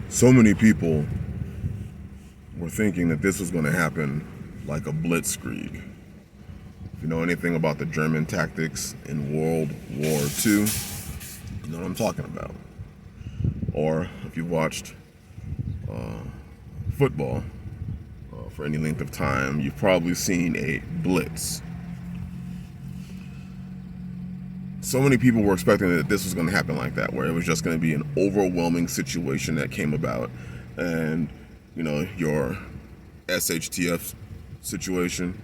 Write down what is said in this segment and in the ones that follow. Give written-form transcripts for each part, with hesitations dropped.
So many people were thinking that this was going to happen like a Blitzkrieg. If you know anything about the German tactics in World War II, you know what I'm talking about. Or if you've watched football for any length of time, you've probably seen a blitz. So many people were expecting that this was going to happen like that, where it was just going to be an overwhelming situation that came about, and you know, your SHTF situation,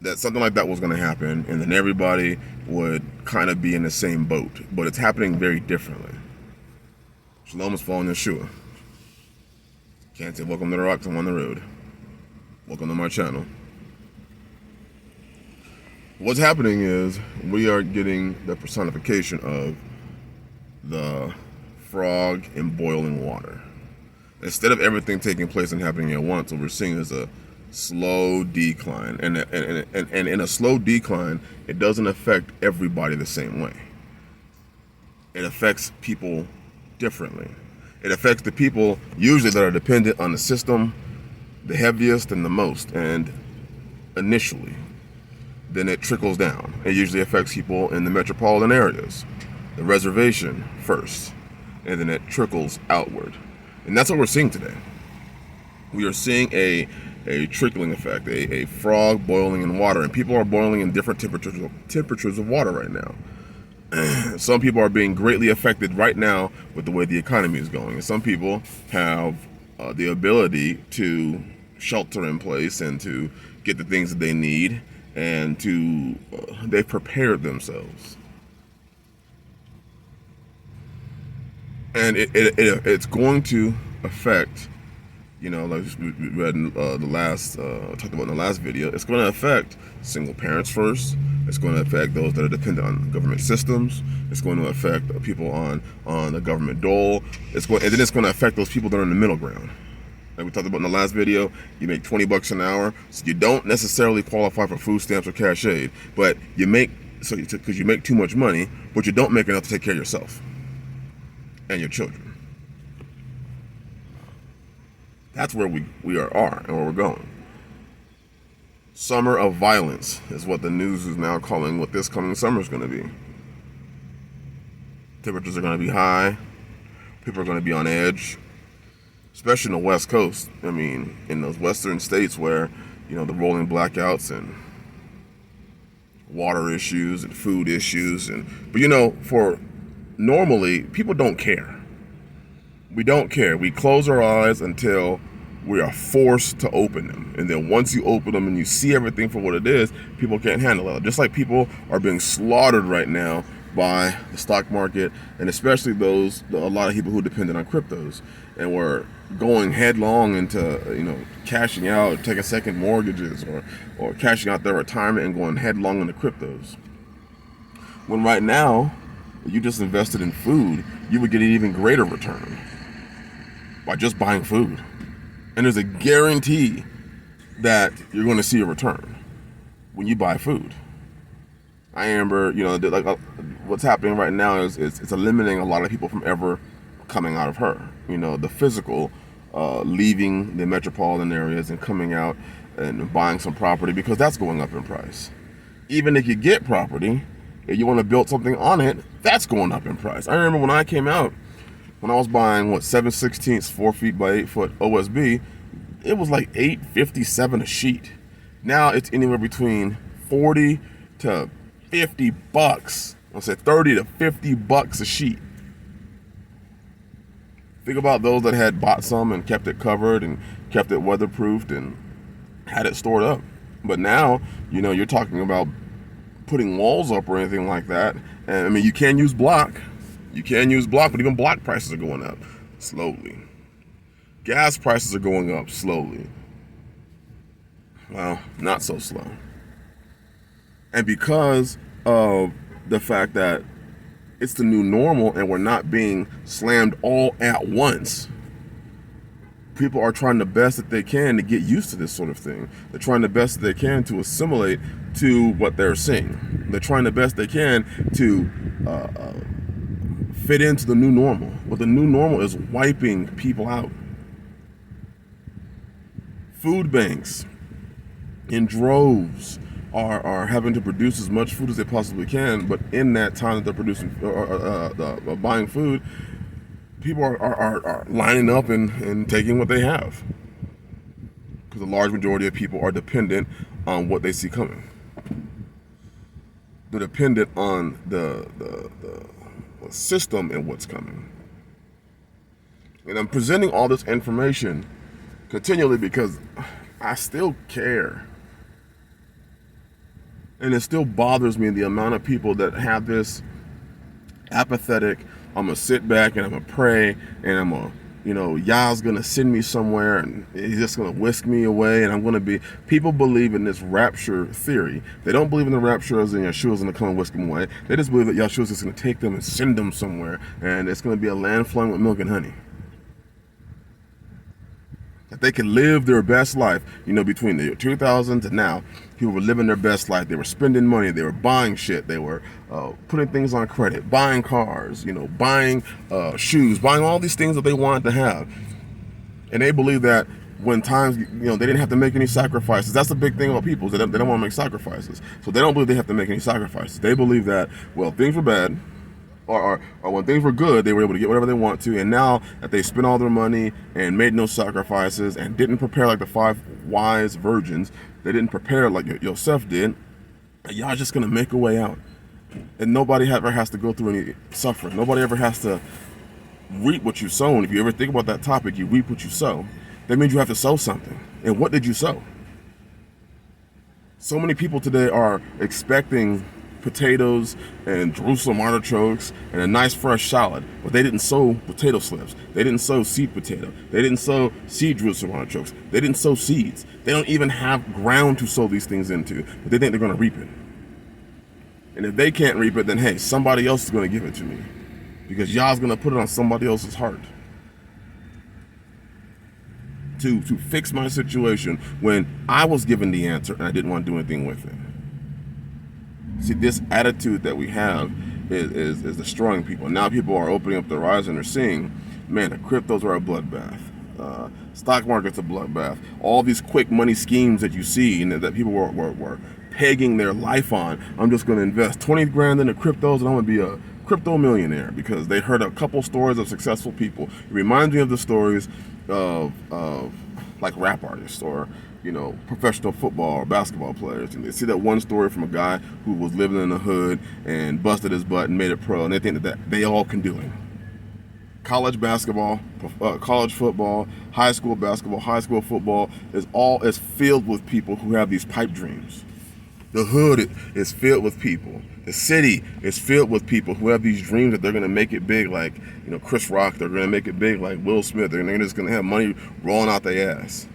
that something like that was going to happen, and then everybody would kind of be in the same boat. But it's happening very differently. Shalom is following Yeshua. Can't say welcome to the rocks, I'm on the road. Welcome to my channel. What's happening is we are getting the personification of the frog in boiling water. Instead of everything taking place and happening at once, what we're seeing is a slow decline. And in a slow decline, it doesn't affect everybody the same way. It affects people differently. It affects the people usually that are dependent on the system the heaviest and the most, and initially. Then it trickles down. It usually affects people in the metropolitan areas, the reservation first, and then it trickles outward. And that's what we're seeing today. We are seeing a trickling effect, a frog boiling in water, and people are boiling in different temperatures of water right now. Some people are being greatly affected right now with the way the economy is going, and some people have the ability to shelter in place and to get the things that they need, and they've prepared themselves. And it's going to affect, you know, like we read in talked about in the last video, it's going to affect single parents first. It's going to affect those that are dependent on government systems. It's going to affect people on the government dole. And then it's going to affect those people that are in the middle ground. Like we talked about in the last video, you make 20 bucks an hour, so you don't necessarily qualify for food stamps or cash aid, but you make, because you make too much money, but you don't make enough to take care of yourself and your children. That's where we are and where we're going. Summer of violence is what the news is now calling what this coming summer is going to be. Temperatures are going to be high. People are going to be on edge. Especially in the West Coast. I mean, in those western states where, you know, the rolling blackouts and water issues and food issues. But you know, for normally, people don't care. We don't care. We close our eyes until we are forced to open them. And then once you open them and you see everything for what it is, people can't handle it. Just like people are being slaughtered right now by the stock market, and especially a lot of people who depended on cryptos, and were going headlong into, you know, cashing out, taking second mortgages, or cashing out their retirement and going headlong into cryptos. When right now, if you just invested in food, you would get an even greater return by just buying food. And there's a guarantee that you're going to see a return when you buy food. I remember, you know, like what's happening right now is it's eliminating a lot of people from ever coming out of her. You know, the physical, leaving the metropolitan areas and coming out and buying some property, because that's going up in price. Even if you get property, if you want to build something on it, that's going up in price. I remember when I came out, when I was buying 7/16 4 feet by 8 foot OSB, it was like $8.57 a sheet. Now it's anywhere between 40 to 50 bucks. I'll say 30 to 50 bucks a sheet. Think about those that had bought some and kept it covered and kept it weatherproofed and had it stored up. But now, you know, you're talking about putting walls up or anything like that. And I mean, you can use block. You can use block, but even block prices are going up slowly. Gas prices are going up slowly. Well, not so slow. And because of the fact that it's the new normal and we're not being slammed all at once, people are trying the best that they can to get used to this sort of thing. They're trying the best that they can to assimilate to what they're seeing. They're trying the best they can to fit into the new normal. But the new normal is wiping people out. Food banks in droves are having to produce as much food as they possibly can, but in that time that they're producing buying food, people are lining up and taking what they have, because a large majority of people are dependent on what they see coming. They're dependent on the system and what's coming. And I'm presenting all this information continually because I still care. And it still bothers me the amount of people that have this apathetic, I'm going to sit back and I'm going to pray and I'm going to, Yah's going to send me somewhere and he's just going to whisk me away and I'm going to be, people believe in this rapture theory. They don't believe in the rapture as in Yeshua's going to come and whisk them away. They just believe that Yeshua's just going to take them and send them somewhere and it's going to be a land flowing with milk and honey. That they can live their best life, between the year 2000 to now. People were living their best life. They were spending money. They were buying shit. They were putting things on credit, buying cars, buying shoes, buying all these things that they wanted to have. And they believe that when times, they didn't have to make any sacrifices. That's the big thing about people. They don't want to make sacrifices. So they don't believe they have to make any sacrifices. They believe that, things were bad. Or when things were good, they were able to get whatever they want to, and now that they spent all their money and made no sacrifices and didn't prepare like the 5 wise virgins, they didn't prepare like Yosef did, y'all just gonna make a way out. And nobody ever has to go through any suffering. Nobody ever has to reap what you sow. And if you ever think about that topic, you reap what you sow. That means you have to sow something. And what did you sow? So many people today are expecting potatoes and Jerusalem artichokes and a nice fresh salad, but they didn't sow potato slips. They didn't sow seed potato. They didn't sow seed Jerusalem artichokes. They didn't sow seeds. They don't even have ground to sow these things into, but they think they're going to reap it. And if they can't reap it, then hey, somebody else is going to give it to me, because Yah's going to put it on somebody else's heart to fix my situation when I was given the answer and I didn't want to do anything with it. See, this attitude that we have is destroying people. Now people are opening up their eyes and they're seeing, man, the cryptos are a bloodbath. Stock market's a bloodbath. All these quick money schemes that you see and that people were pegging their life on. I'm just going to invest 20 grand into cryptos and I'm going to be a crypto millionaire, because they heard a couple stories of successful people. It reminds me of the stories of like rap artists or professional football or basketball players. And they see that one story from a guy who was living in the hood and busted his butt and made it pro, and they think that they all can do it. College basketball, college football, high school basketball, high school football is filled with people who have these pipe dreams. The hood is filled with people. The city is filled with people who have these dreams that they're going to make it big, like Chris Rock. They're going to make it big like Will Smith. They're just going to have money rolling out their ass.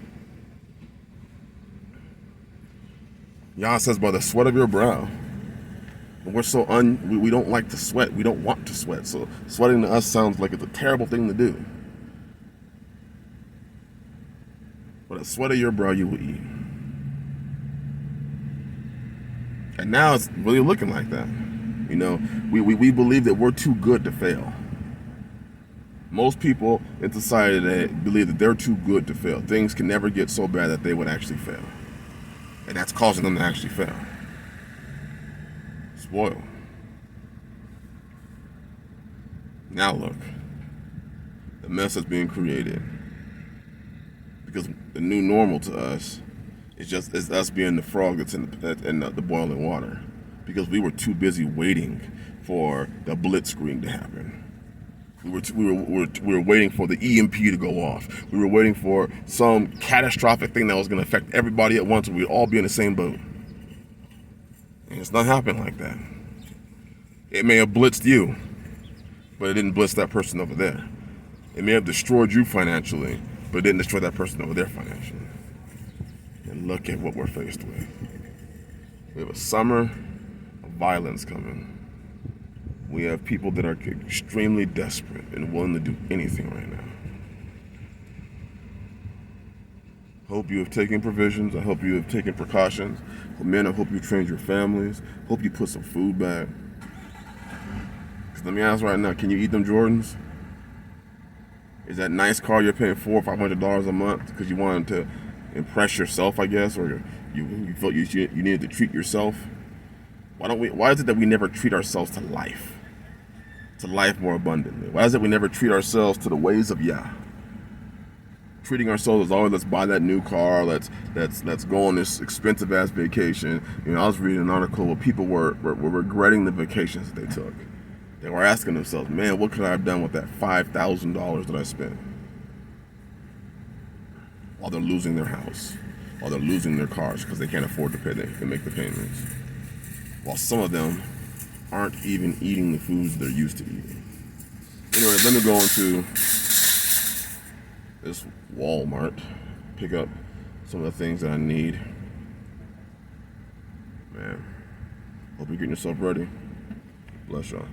Yah says, by the sweat of your brow. And we're so we don't like to sweat. We don't want to sweat. So sweating to us sounds like it's a terrible thing to do. But the sweat of your brow you will eat. And now it's really looking like that. We believe that we're too good to fail. Most people in society today believe that they're too good to fail. Things can never get so bad that they would actually fail. And that's causing them to actually fail. Spoil. Now look, the mess that's being created. Because the new normal to us is us being the frog that's in the boiling water. Because we were too busy waiting for the Blitzkrieg to happen. We were waiting for the EMP to go off. We were waiting for some catastrophic thing that was going to affect everybody at once, and we'd all be in the same boat. And it's not happening like that. It may have blitzed you, but it didn't blitz that person over there. It may have destroyed you financially, but it didn't destroy that person over there financially. And look at what we're faced with. We have a summer of violence coming. We have people that are extremely desperate and willing to do anything right now. Hope you have taken provisions. I hope you have taken precautions. Men, I hope you trained your families. Hope you put some food back. Let me ask right now, can you eat them Jordans? Is that nice car you're paying $400 or $500 a month because you wanted to impress yourself, I guess, or you felt you needed to treat yourself? Why is it that we never treat ourselves to life more abundantly? Why is it we never treat ourselves to the ways of Yah? Treating ourselves as always, let's buy that new car, let's go on this expensive ass vacation. You know, I was reading an article where people were regretting the vacations that they took. They were asking themselves, man, what could I have done with that $5,000 that I spent? While they're losing their house, while they're losing their cars because they can't afford to make the payments. While some of them aren't even eating the foods they're used to eating. Anyway, let me go into this Walmart, pick up some of the things that I need. Man, hope you're getting yourself ready. Bless y'all.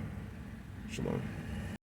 Shalom.